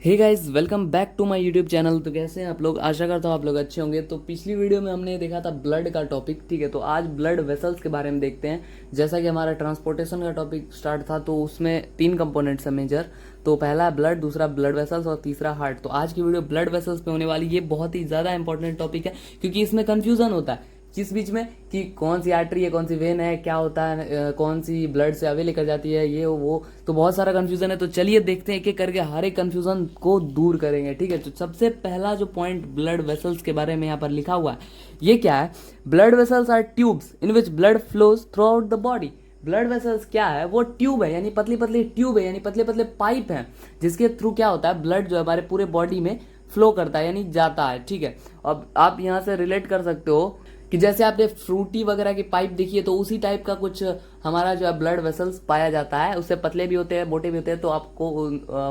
Hey guys, welcome back to my YouTube channel. तो कैसे हैं आप लोग? आशा करता हूँ आप लोग अच्छे होंगे। तो पिछली वीडियो में हमने देखा था ब्लड का टॉपिक, ठीक है। तो आज ब्लड वेसल्स के बारे में देखते हैं। जैसा कि हमारा ट्रांसपोर्टेशन का टॉपिक स्टार्ट था, तो उसमें 3 कंपोनेंट्स हैं मेजर। तो पहला ब्लड, दूसरा ब्लड वेसल्स और तीसरा हार्ट। तो आज की वीडियो ब्लड वेसल्स पे होने वाली। ये बहुत ही ज़्यादा इंपॉर्टेंट टॉपिक है क्योंकि इसमें कन्फ्यूजन होता है किस बीच में कि कौन सी आर्टरी है, कौन सी वेन है, क्या होता है, कौन सी ब्लड से अवे लेकर जाती है, ये वो। तो बहुत सारा कंफ्यूजन है। तो चलिए देखते हैं एक एक करके हर एक कंफ्यूजन को दूर करेंगे, ठीक है। तो सबसे पहला जो पॉइंट ब्लड वेसल्स के बारे में यहाँ पर लिखा हुआ है, ये क्या है? Blood vessels are tubes in which blood flows throughout the body. Blood vessels क्या है? वो ट्यूब है, यानी पतली पतली ट्यूब है, यानी पतले पतले पाइप हैं जिसके थ्रू क्या होता है, ब्लड जो है हमारे पूरे बॉडी में फ्लो करता है, यानी जाता है, ठीक है। अब आप यहाँ से रिलेट कर सकते हो कि जैसे आपने फ्रूटी वगैरह की पाइप देखी है, तो उसी टाइप का कुछ हमारा जो है ब्लड वेसल्स पाया जाता है। उससे पतले भी होते हैं, मोटे भी होते हैं। तो आपको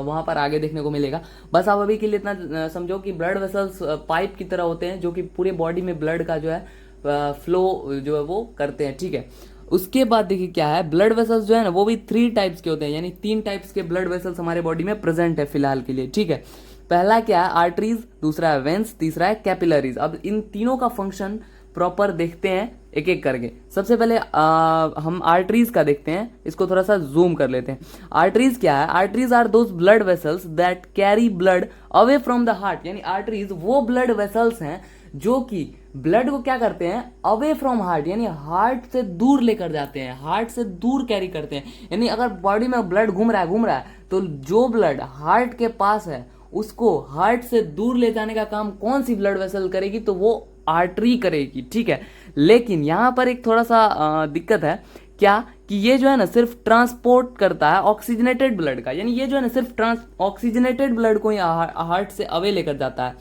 वहां पर आगे देखने को मिलेगा। बस आप अभी के लिए इतना समझो कि ब्लड वेसल्स पाइप की तरह होते हैं जो कि पूरे बॉडी में ब्लड का जो है फ्लो जो है वो करते हैं, ठीक है। उसके बाद देखिए क्या है, ब्लड वेसल्स जो है ना, वो भी 3 टाइप्स के होते हैं, यानी 3 टाइप्स के ब्लड वेसल्स हमारे बॉडी में प्रेजेंट है फिलहाल के लिए, ठीक है। पहला क्या है? आर्टरीज, दूसरा है वेंस, तीसरा है कैपिलरीज। अब इन तीनों का फंक्शन प्रॉपर देखते हैं एक एक करके। सबसे पहले हम आर्टरीज का देखते हैं। इसको थोड़ा सा जूम कर लेते हैं। आर्टरीज क्या है? Arteries are those blood vessels that carry blood away from the heart. यानी आर्टरीज वो ब्लड वेसल्स हैं जो कि ब्लड को क्या करते हैं, अवे फ्रॉम हार्ट, यानी हार्ट से दूर लेकर जाते हैं, हार्ट से दूर कैरी करते हैं। यानी अगर बॉडी में ब्लड घूम रहा है तो जो ब्लड हार्ट के पास है उसको हार्ट से दूर ले जाने का काम कौन सी ब्लड वेसल करेगी? तो वो आर्टरी करेगी, ठीक है। लेकिन यहां पर एक थोड़ा सा दिक्कत है। क्या कि ये जो है ना सिर्फ ट्रांसपोर्ट करता है ऑक्सीजनेटेड ब्लड का, यानी ये जो है ना सिर्फ ऑक्सीजनेटेड ब्लड को ही हार्ट से अवे लेकर जाता है।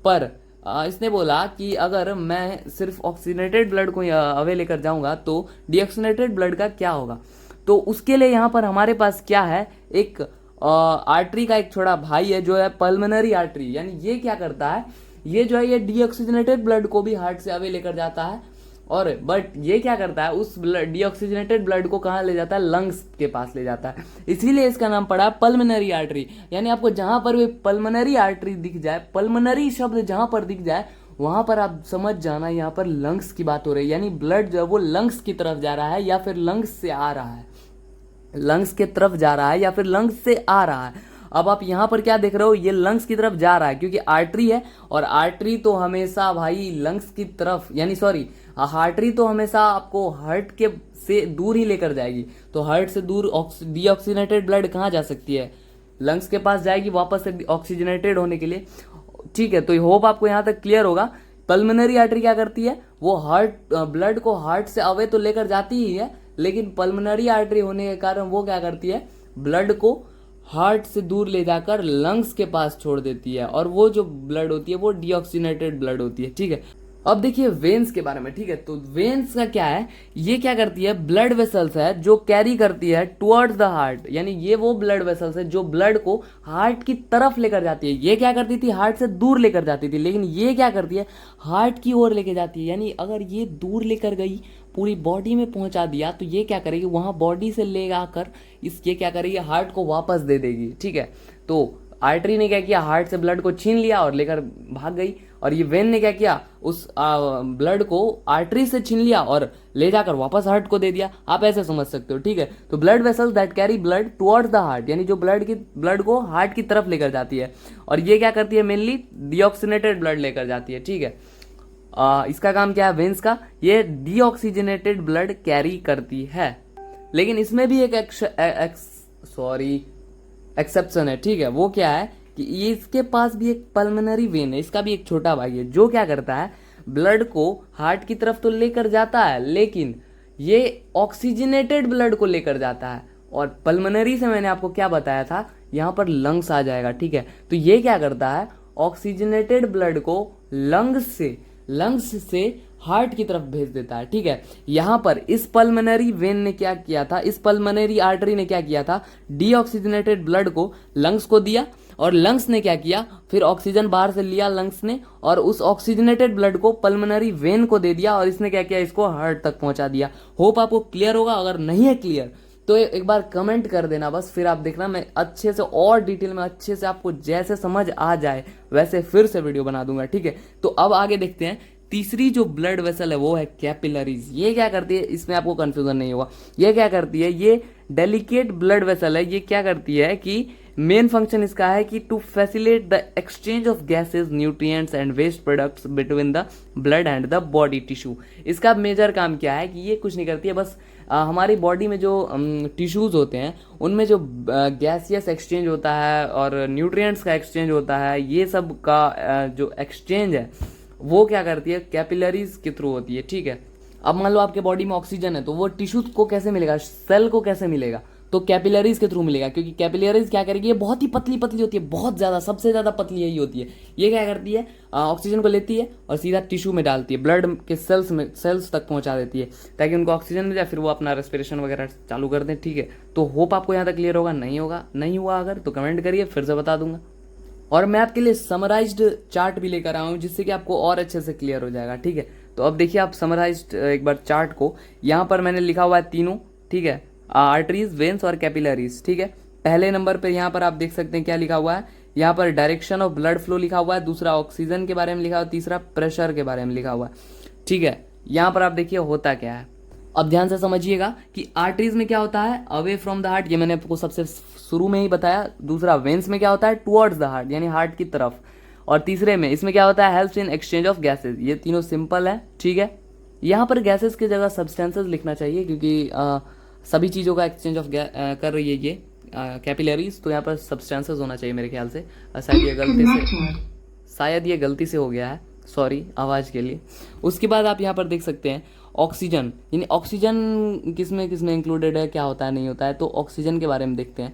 पर इसने बोला कि अगर मैं सिर्फ ऑक्सीजनेटेड ब्लड को अवे लेकर जाऊंगा तो डीऑक्सीजनेटेड ब्लड का क्या होगा? तो उसके लिए यहां पर हमारे पास क्या है, एक आर्टरी का एक छोटा भाई है जो है पल्मोनरी आर्टरी। यानी ये क्या करता है, ये जो है ये डीऑक्सीजनेटेड ब्लड को भी हार्ट से अवे लेकर जाता है। और बट ये क्या करता है, उस डीऑक्सीजनेटेड ब्लड को कहाँ ले जाता है? लंग्स के पास ले जाता है। इसीलिए इसका नाम पड़ा पल्मोनरी आर्टरी। यानी आपको जहां पर भी पल्मोनरी आर्टरी दिख जाए, पल्मोनरी शब्द जहां पर दिख जाए, वहां पर आप समझ जाना यहाँ पर लंग्स की बात हो रही है। यानी ब्लड जो है वो लंग्स की तरफ जा रहा है या फिर लंग्स से आ रहा है, लंग्स के तरफ जा रहा है या फिर लंग्स से आ रहा है। अब आप यहां पर क्या देख रहे हो, ये लंग्स की तरफ जा रहा है क्योंकि आर्टरी है, और आर्टरी तो हमेशा भाई लंग्स की तरफ, यानी सॉरी, आर्टरी तो हमेशा आपको हार्ट के से दूर ही लेकर जाएगी। तो हार्ट से दूर डीऑक्सीजनेटेड ब्लड कहाँ जा सकती है? लंग्स के पास जाएगी वापस से ऑक्सीजनेटेड होने के लिए, ठीक है। तो होप आपको यहां तक क्लियर होगा। पल्मोनरी आर्टरी क्या करती है, वो हार्ट ब्लड को हार्ट से अवे तो लेकर जाती ही है, लेकिन पल्मोनरी आर्टरी होने के कारण वो क्या करती है, ब्लड को हार्ट से दूर ले जाकर लंग्स के पास छोड़ देती है, और वो जो ब्लड होती है वो डीऑक्सीजनेटेड ब्लड होती है, ठीक है। अब देखिए वेन्स के बारे में, ठीक है। तो वेन्स का क्या है, ये क्या करती है, ब्लड वेसल्स है जो कैरी करती है टुवर्ड्स द हार्ट। यानी ये वो ब्लड वेसल्स है जो ब्लड को हार्ट की तरफ लेकर जाती है। ये क्या करती थी, हार्ट से दूर लेकर जाती थी, लेकिन ये क्या करती है, हार्ट की ओर लेके जाती है। यानी अगर ये दूर लेकर गई, पूरी बॉडी में पहुंचा दिया, तो ये क्या करेगी, वहां बॉडी से ले आकर ये क्या करेगी, हार्ट को वापस दे देगी, ठीक है। तो आर्टरी ने क्या किया, हार्ट से ब्लड को छीन लिया और लेकर भाग गई, और ये वेन ने क्या किया, उस ब्लड को आर्टरी से छीन लिया और ले जाकर वापस हार्ट को दे दिया। आप ऐसे समझ सकते हो, ठीक है। तो blood vessels that carry blood towards the heart, यानी जो ब्लड को हार्ट की तरफ लेकर जाती है, और ये क्या करती है, मेनली डीऑक्सीजनेटेड ब्लड लेकर जाती है, ठीक है। इसका काम क्या है वेन्स का, ये डीऑक्सीजनेटेड ब्लड कैरी करती है। लेकिन इसमें भी एक एक्सेप्शन है, ठीक है। वो क्या है कि इसके पास भी एक पल्मोनरी वेन है, इसका भी एक छोटा भाई है जो क्या करता है, ब्लड को हार्ट की तरफ तो लेकर जाता है, लेकिन ये ऑक्सीजनेटेड ब्लड को लेकर जाता है। और पल्मोनरी से मैंने आपको क्या बताया था, यहां पर लंग्स आ जाएगा, ठीक है। तो ये क्या करता है, ऑक्सीजनेटेड ब्लड को लंग्स से हार्ट की तरफ भेज देता है, ठीक है। यहां पर इस पल्मोनरी वेन ने क्या किया था, इस पल्मोनरी आर्टरी ने क्या किया था, डीऑक्सीजनेटेड ब्लड को लंग्स को दिया, और लंग्स ने क्या किया, फिर ऑक्सीजन बाहर से लिया लंग्स ने, और उस ऑक्सीजनेटेड ब्लड को पल्मोनरी वेन को दे दिया, और इसने क्या किया, इसको हार्ट तक पहुंचा दिया। होप आपको क्लियर होगा। अगर नहीं है क्लियर तो एक बार कमेंट कर देना बस, फिर आप देखना मैं अच्छे से और डिटेल में अच्छे से आपको जैसे समझ आ जाए वैसे फिर से वीडियो बना दूंगा, ठीक है। तो अब आगे देखते हैं। तीसरी जो ब्लड वेसल है वो है कैपिलरीज। ये क्या करती है, इसमें आपको कंफ्यूजन नहीं होगा। ये क्या करती है, ये डेलिकेट ब्लड वेसल है। ये क्या करती है कि मेन फंक्शन इसका है कि to facilitate the exchange of gases, nutrients and waste products between the blood and the body tissue. इसका मेजर काम क्या है कि ये कुछ नहीं करती है, बस हमारी बॉडी में जो टिश्यूज होते हैं उनमें जो गैसियस एक्सचेंज होता है और न्यूट्रिएंट्स का एक्सचेंज होता है, ये सब का जो एक्सचेंज है वो क्या करती है, कैपिलरीज के थ्रू होती है, ठीक है। अब मान लो आपके बॉडी में ऑक्सीजन है तो वो टिश्यू को कैसे मिलेगा, सेल को कैसे मिलेगा, तो कैपिलरीज के थ्रू मिलेगा। क्योंकि कैपिलरीज क्या करेगी, ये बहुत ही पतली पतली होती है, बहुत ज्यादा, सबसे ज्यादा पतली यही होती है। ये क्या करती है, ऑक्सीजन को लेती है और सीधा टिश्यू में डालती है, ब्लड के सेल्स तक पहुंचा देती है ताकि उनको ऑक्सीजन मिल जाए, फिर वो अपना रेस्पिरेशन वगैरह चालू कर दें, ठीक है। तो होप आपको यहाँ तक क्लियर होगा। नहीं हुआ अगर तो कमेंट करिए, फिर से बता दूंगा। और मैं आपके लिए समराइज्ड चार्ट भी लेकर आया हूँ जिससे कि आपको और अच्छे से क्लियर हो जाएगा, ठीक है। तो अब देखिए आप समराइज्ड एक बार चार्ट को, यहाँ पर मैंने लिखा हुआ है तीनों, ठीक है, आर्टरीज, वेन्स और कैपिलरीज, ठीक है। पहले नंबर पे यहाँ पर आप देख सकते हैं क्या लिखा हुआ है, यहाँ पर डायरेक्शन ऑफ ब्लड फ्लो लिखा हुआ है, दूसरा ऑक्सीजन के बारे में लिखा हुआ है, तीसरा प्रेशर के बारे में लिखा हुआ है, ठीक है। यहाँ पर आप देखिए होता क्या है, अब ध्यान से समझिएगा कि आर्टरीज में क्या होता है, अवे फ्रॉम द हार्ट, ये मैंने आपको सबसे शुरू में ही बताया। दूसरा वेन्स में क्या होता है, टुवर्ड्स द हार्ट यानी हार्ट की तरफ। और तीसरे में इसमें क्या होता है, helps in exchange of gases. ये तीनों सिंपल है, ठीक है। यहाँ पर गैसेज की जगह सब्सटेंसेस लिखना चाहिए क्योंकि सभी चीज़ों का एक्सचेंज ऑफ कर रही है ये कैपिलरीज, तो यहाँ पर सब्सटेंसेस होना चाहिए मेरे ख्याल से। शायद ये गलती से हो गया है, सॉरी आवाज़ के लिए। उसके बाद आप यहाँ पर देख सकते हैं ऑक्सीजन, यानी ऑक्सीजन किसमें किसमें इंक्लूडेड है, क्या होता है नहीं होता है, तो ऑक्सीजन के बारे में देखते हैं।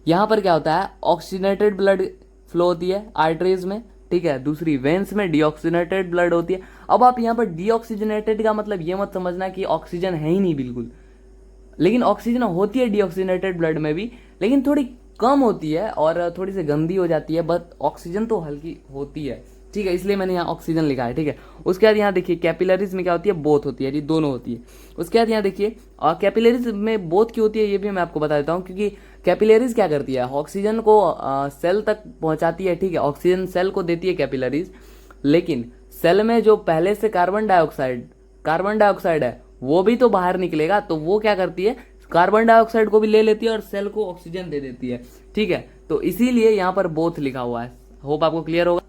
यहाँ पर क्या होता है, ऑक्सीजनेटेड ब्लड फ्लो होती है आर्टरीज में, ठीक है। दूसरी वेन्स में डीऑक्सीजनेटेड ब्लड होती है। अब आप यहाँ पर डीऑक्सीजनेटेड का मतलब ये मत समझना कि ऑक्सीजन है ही नहीं, बिल्कुल, लेकिन ऑक्सीजन होती है डीऑक्सीजनेटेड ब्लड में भी, लेकिन थोड़ी कम होती है और थोड़ी सी गंदी हो जाती है, बट ऑक्सीजन तो हल्की होती है, ठीक है, इसलिए मैंने यहाँ ऑक्सीजन लिखा है, ठीक है। उसके बाद यहाँ देखिए कैपिलरीज में क्या होती है, बोथ होती है, ये दोनों होती है। उसके बाद यहाँ देखिए कैपिलरीज में बोथ क्यों होती है ये भी मैं आपको बता देता हूँ, क्योंकि कैपिलरीज क्या करती है, ऑक्सीजन को सेल तक पहुँचाती है, ठीक है, ऑक्सीजन सेल को देती है कैपिलरीज, लेकिन सेल में जो पहले से कार्बन डाइऑक्साइड है वो भी तो बाहर निकलेगा, तो वो क्या करती है, कार्बन डाइऑक्साइड को भी ले लेती है और सेल को ऑक्सीजन दे देती है, ठीक है। तो इसीलिए यहाँ पर बोथ लिखा हुआ है, होप आपको क्लियर होगा।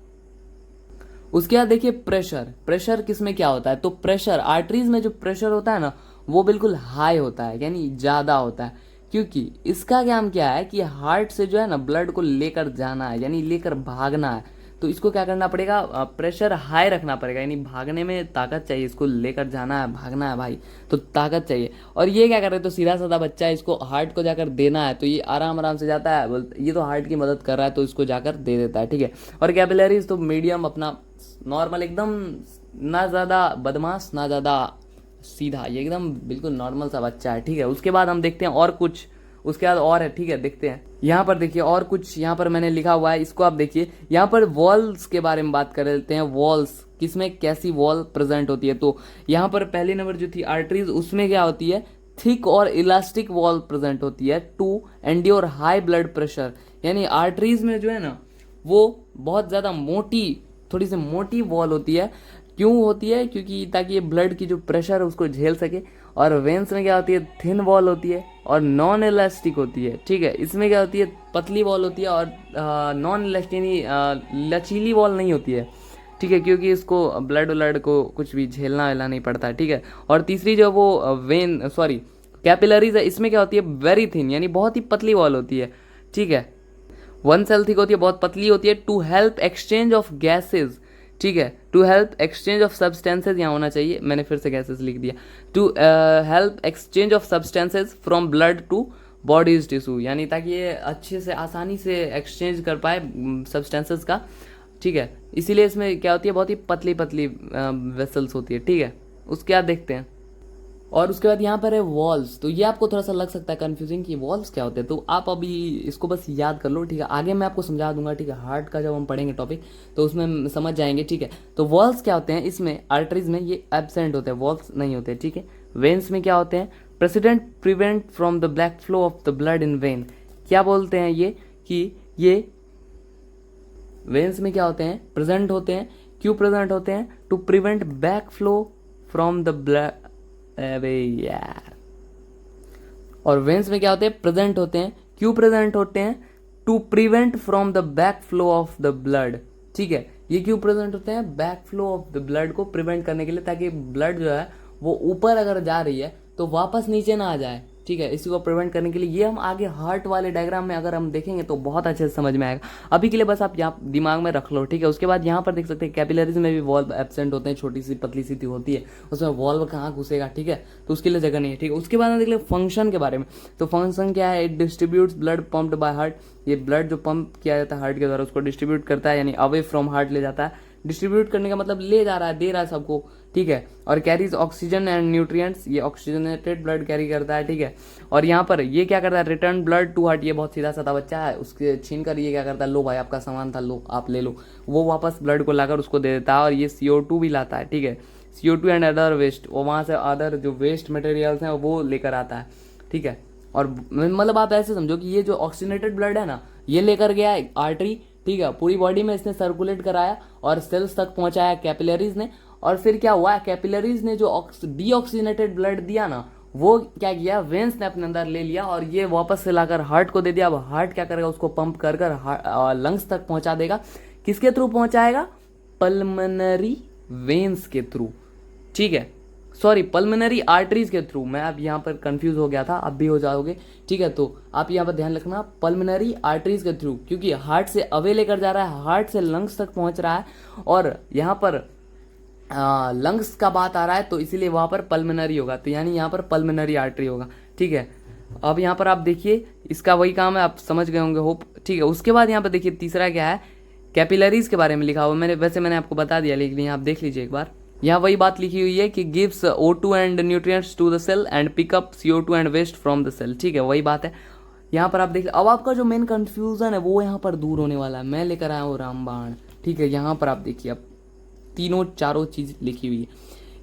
उसके बाद देखिए प्रेशर किसमें क्या होता है, तो प्रेशर आर्टरीज में जो प्रेशर होता है ना वो बिल्कुल हाई होता है, यानी ज़्यादा होता है, क्योंकि इसका काम क्या है कि हार्ट से जो है ना ब्लड को लेकर जाना है, यानी लेकर भागना है। तो इसको क्या करना पड़ेगा, प्रेशर हाई रखना पड़ेगा, यानी भागने में ताकत चाहिए, इसको लेकर जाना है, भागना है भाई, तो ताकत चाहिए। और ये क्या कर रहे हैं, तो सीधा साधा बच्चा है, इसको हार्ट को जाकर देना है, तो ये आराम आराम से जाता है, ये तो हार्ट की मदद कर रहा है तो इसको जाकर दे देता है, ठीक है। और कैपिलरीज तो मीडियम अपना नॉर्मल एकदम, ना ज़्यादा बदमाश ना ज़्यादा सीधा, ये एकदम बिल्कुल नॉर्मल सा बच्चा है, ठीक है। उसके बाद हम देखते हैं और कुछ, उसके बाद और है, ठीक है, देखते हैं। यहाँ पर देखिए और कुछ यहाँ पर मैंने लिखा हुआ है, इसको आप देखिए। यहाँ पर वॉल्स के बारे में बात कर लेते हैं, वॉल्स किसमें कैसी वॉल प्रेजेंट होती है। तो यहाँ पर पहली नंबर जो थी आर्टरीज, उसमें क्या होती है, थिक और इलास्टिक वॉल प्रेजेंट होती है to endure high blood pressure, यानी आर्टरीज में जो है ना वो बहुत ज़्यादा मोटी, थोड़ी सी मोटी वॉल होती है। क्यों होती है, क्योंकि ताकि ये ब्लड की जो प्रेशर है उसको झेल सके। और वेन्स में क्या होती है, थिन वॉल होती है और नॉन इलास्टिक होती है, ठीक है। इसमें क्या होती है, पतली वॉल होती है और नॉन इलास्टिक लचीली वॉल नहीं होती है, ठीक है, क्योंकि इसको ब्लड को कुछ भी झेलना वेलना नहीं पड़ता है, ठीक है। और तीसरी जो वो कैपिलरीज है, इसमें क्या होती है, वेरी थिन, यानी बहुत ही पतली वॉल होती है, ठीक है। वन सेल थिक होती है, बहुत पतली होती है, to help exchange of gases, ठीक है, to help exchange of substances यहाँ होना चाहिए, मैंने फिर से गैसेज लिख दिया, to help exchange of substances from blood to bodies tissue, यानी ताकि ये अच्छे से आसानी से एक्सचेंज कर पाए सब्सटेंसेज का, ठीक है। इसीलिए इसमें क्या होती है, बहुत ही पतली पतली वेसल्स होती है, ठीक है। उसके बाद देखते हैं। और उसके बाद यहाँ पर है वॉल्स, तो ये आपको थोड़ा सा लग सकता है कंफ्यूजिंग कि वॉल्स क्या होते हैं, तो आप अभी इसको बस याद कर लो, ठीक है। आगे मैं आपको समझा दूंगा, ठीक है, हार्ट का जब हम पढ़ेंगे टॉपिक तो उसमें समझ जाएंगे, ठीक है। तो वॉल्स क्या होते हैं, इसमें आर्टरीज में ये एब्सेंट होते हैं, वॉल्स नहीं होते, ठीक है। वेन्स में क्या होते हैं, prevent from the black flow of the blood in when. क्या बोलते हैं ये कि ये वेन्स में क्या होते हैं, प्रेजेंट होते हैं। क्यों प्रेजेंट होते हैं? To prevent back flow from the blood. अबे यार, और वेन्स में क्या होते हैं, प्रेजेंट होते हैं। क्यों प्रेजेंट होते हैं? To prevent from the back flow of the blood. ठीक है, ये क्यों प्रेजेंट होते हैं? Back flow of the blood को प्रिवेंट करने के लिए, ताकि ब्लड जो है वो ऊपर अगर जा रही है तो वापस नीचे ना आ जाए। ठीक है, इसी को प्रिवेंट करने के लिए ये हम आगे हार्ट वाले डायग्राम में अगर हम देखेंगे तो बहुत अच्छे से समझ में आएगा। अभी के लिए बस आप यहाँ दिमाग में रख लो। ठीक है, उसके बाद यहाँ पर देख सकते हैं कैपिलरीज में भी वॉल्व एब्सेंट होते हैं, छोटी सी पतली सी होती है, उसमें वॉल्व कहाँ घुसेगा। ठीक है, तो उसके लिए जगह नहीं है। ठीक है, उसके बाद हम देख ले फंक्शन के बारे में। तो फंक्शन क्या है? It distributes blood pumped by heart. ये ब्लड जो पंप किया जाता है हार्ट के द्वारा उसको डिस्ट्रीब्यूट करता है, यानी अवे फ्रॉम हार्ट ले जाता है। डिस्ट्रीब्यूट करने का मतलब ले जा रहा है, दे रहा है सबको। ठीक है, और कैरीज ऑक्सीजन एंड न्यूट्रिएंट्स, ये ऑक्सीजनेटेड ब्लड कैरी करता है। ठीक है, और यहाँ पर ये क्या करता है? Return blood to heart. ये बहुत सीधा साधा बच्चा है, उसके छीन कर ये क्या करता है? लो भाई आपका सामान था, लो आप ले लो। वो वापस ब्लड को लाकर उसको दे देता है, और ये CO2 भी लाता है। ठीक है, CO2 एंड अदर वेस्ट, वो वहाँ से अदर जो वेस्ट मटेरियल्स हैं वो लेकर आता है। ठीक है, और मतलब आप ऐसे समझो कि ये जो ऑक्सीजनेटेड ब्लड है ना, ये लेकर गया है आर्टरी। ठीक है, पूरी बॉडी में इसने सर्कुलेट कराया और सेल्स तक पहुंचाया कैपिलरीज ने। और फिर क्या हुआ? कैपिलरीज ने जो डीऑक्सीजनेटेड ब्लड दिया ना, वो क्या किया? वेन्स ने अपने अंदर ले लिया और ये वापस से लाकर हार्ट को दे दिया। अब हार्ट क्या करेगा? उसको पंप कर कर लंग्स तक पहुंचा देगा। किसके थ्रू पहुंचाएगा? पल्मोनरी वेन्स के थ्रू। ठीक है, सॉरी, पल्मोनरी आर्टरीज के थ्रू। मैं अब यहाँ पर कंफ्यूज हो गया था, अब भी हो जाओगे। ठीक है, तो आप यहाँ पर ध्यान रखना, पल्मोनरी आर्टरीज के थ्रू, क्योंकि हार्ट से अवे लेकर जा रहा है, हार्ट से लंग्स तक पहुंच रहा है, और यहाँ पर लंग्स का बात आ रहा है, तो इसीलिए वहां पर पल्मोनरी होगा। तो यानी यहाँ पर पल्मोनरी आर्टरी होगा। ठीक है, अब यहाँ पर आप देखिए, इसका वही काम है, आप समझ गए होंगे होप। ठीक है, उसके बाद यहाँ पर देखिए तीसरा क्या है? कैपिलरीज के बारे में लिखा हुआ। मैंने आपको बता दिया, लेकिन आप देख लीजिए एक बार। यहाँ वही बात लिखी हुई है कि gives O2 and nutrients to the cell and pick up CO2 and waste from the cell. ठीक है, वही बात है। यहाँ पर आप देख, अब आपका जो मेन कंफ्यूजन है वो यहाँ पर दूर होने वाला है। मैं लेकर आया हूँ रामबाण। ठीक है, यहाँ पर आप देखिए, अब तीनों चारों चीज लिखी हुई है।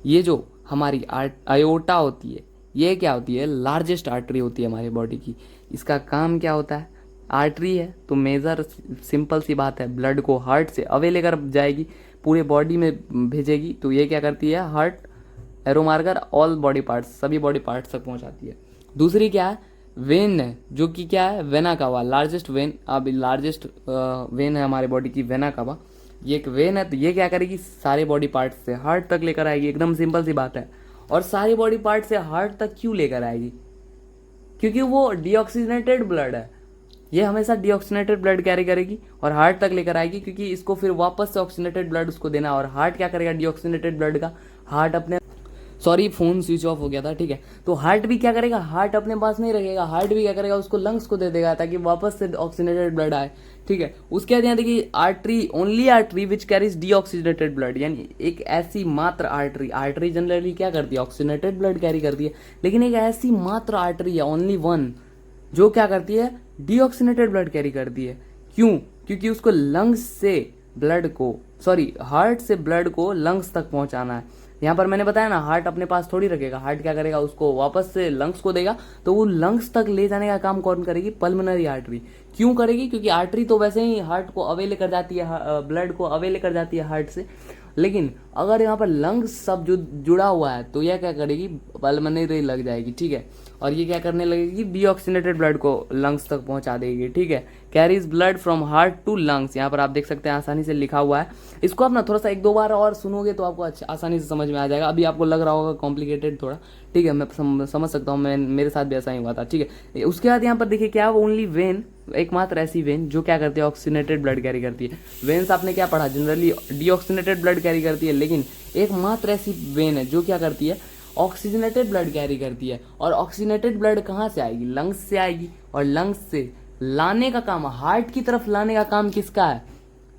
ये जो हमारी आयोटा होती है, ये क्या होती है? लार्जेस्ट आर्टरी होती है हमारी बॉडी की। इसका काम क्या होता है? आर्टरी है तो मेजर, सिंपल सी बात है, ब्लड को हार्ट से अवे लेकर जाएगी, पूरे बॉडी में भेजेगी। तो ये क्या करती है? Heart arrow marker all body parts, सभी बॉडी पार्ट्स तक पहुंचाती है। दूसरी क्या है? वेन है, जो कि क्या है? Vena cava, largest when. अब लार्जेस्ट वेन है हमारे बॉडी की वेना कावा। ये एक वेन है, तो ये क्या करेगी? सारे बॉडी पार्ट से हार्ट तक लेकर आएगी। एकदम सिंपल सी बात है। और सारी बॉडी पार्ट से हार्ट तक क्यों लेकर आएगी? क्योंकि वो डीऑक्सीजनेटेड ब्लड है। ये हमेशा डीऑक्सीजनेटेड ब्लड कैरी करेगी और हार्ट तक लेकर आएगी, क्योंकि इसको फिर वापस से ऑक्सीजनेटेड ब्लड उसको देना है। और हार्ट क्या करेगा? डीऑक्सीजनेटेड ब्लड का हार्ट अपने, सॉरी फोन स्विच ऑफ हो गया था। ठीक है, तो हार्ट भी क्या करेगा? हार्ट अपने पास नहीं रखेगा, हार्ट भी क्या करेगा? उसको लंग्स को दे देगा, ताकि वापस से ऑक्सीजनेटेड ब्लड आए। ठीक है, उसके बाद यहाँ देखिए, artery, only artery which carries deoxygenated blood, यानी एक ऐसी मात्र आर्टरी। आर्टरी जनरली क्या करती है? ऑक्सीजनेटेड ब्लड कैरी करती है, लेकिन एक ऐसी मात्र आर्टरी है, ओनली वन, जो क्या करती है? डीऑक्सीजनेटेड ब्लड कैरी करती है। क्यों? क्योंकि उसको लंग्स से ब्लड को, सॉरी हार्ट से ब्लड को लंग्स तक पहुंचाना है। यहाँ पर मैंने बताया ना, हार्ट अपने पास थोड़ी रखेगा, हार्ट क्या करेगा? उसको वापस से लंग्स को देगा। तो वो लंग्स तक ले जाने का काम कौन करेगी? Pulmonary artery. क्यों करेगी? क्योंकि आर्टरी तो वैसे ही हार्ट को अवे लेकर जाती है, ब्लड को अवे लेकर जाती है हार्ट से, लेकिन अगर यहाँ पर लंग्स सब जो जुड़ा हुआ है तो यह क्या करेगी? पल्मोनरी लग जाएगी। ठीक है, और ये क्या करने लगेगी? डीऑक्सीजनेटेड ब्लड को लंग्स तक पहुंचा देगी। ठीक है, carries blood from heart to lungs. यहाँ पर आप देख सकते हैं आसानी से लिखा हुआ है। इसको आप ना थोड़ा सा एक दो बार और सुनोगे तो आपको आसानी से समझ में आ जाएगा। अभी आपको लग रहा होगा कॉम्प्लिकेटेड थोड़ा। ठीक है, मैं समझ सकता हूँ, मैं मेरे साथ भी ऐसा ही हुआ था। ठीक है, उसके बाद यहाँ पर देखिए क्या, ओनली वेन, एकमात्र ऐसी वेन जो क्या करती है? ऑक्सीजनेटेड ब्लड कैरी करती है। वेन्स आपने क्या पढ़ा? जनरली डीऑक्सीजनेटेड ब्लड कैरी करती है, लेकिन एकमात्र ऐसी वेन है जो क्या करती है? ऑक्सीजनेटेड ब्लड कैरी करती है। और ऑक्सीजनेटेड ब्लड कहाँ से आएगी? लंग्स से आएगी। और लंग्स से लाने का काम, हार्ट की तरफ लाने का काम किसका है?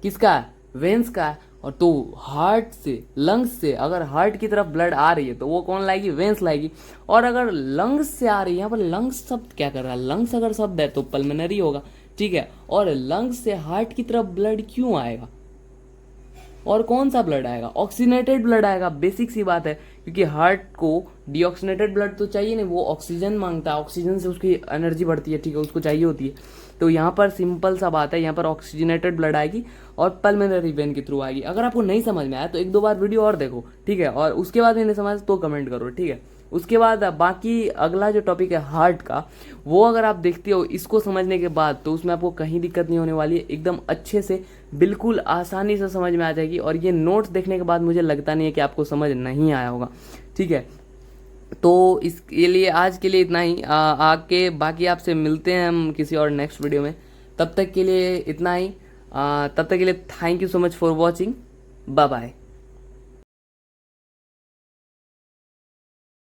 किसका है? वेन्स का है। और तो हार्ट से, लंग्स से अगर हार्ट की तरफ ब्लड आ रही है तो वो कौन लाएगी? वेन्स लाएगी। और अगर लंग्स से आ रही है, यहाँ पर लंग्स शब्द क्या कर रहा है? लंग्स अगर शब्द है तो पल्मोनरी होगा। ठीक है, और लंग्स से हार्ट की तरफ ब्लड क्यों आएगा? और कौन सा ब्लड आएगा? ऑक्सीजनेटेड ब्लड आएगा। बेसिक सी बात है, क्योंकि हार्ट को डीऑक्सीनेटेड ब्लड तो चाहिए नहीं, वो ऑक्सीजन मांगता है, ऑक्सीजन से उसकी एनर्जी बढ़ती है, ठीक है, उसको चाहिए होती है। तो यहाँ पर सिंपल सा बात है, यहाँ पर ऑक्सीजनेटेड ब्लड आएगी और पल्मोनरी वेन के थ्रू आएगी। अगर आपको नहीं समझ में आया तो एक दो बार वीडियो और देखो, ठीक है, और उसके बाद नहीं समझ तो कमेंट करो, ठीक है। उसके बाद बाकी अगला जो टॉपिक है हार्ट का, वो अगर आप देखते हो इसको समझने के बाद तो उसमें आपको कहीं दिक्कत नहीं होने वाली है, एकदम अच्छे से बिल्कुल आसानी से समझ में आ जाएगी। और ये नोट्स देखने के बाद मुझे लगता नहीं है कि आपको समझ नहीं आया होगा, ठीक है। तो इसके लिए आज के लिए इतना ही। आके बाकी आपसे मिलते हैं हम किसी और नेक्स्ट वीडियो में। तब तक के लिए इतना ही। तब तक के लिए thank you so much for watching. Bye bye.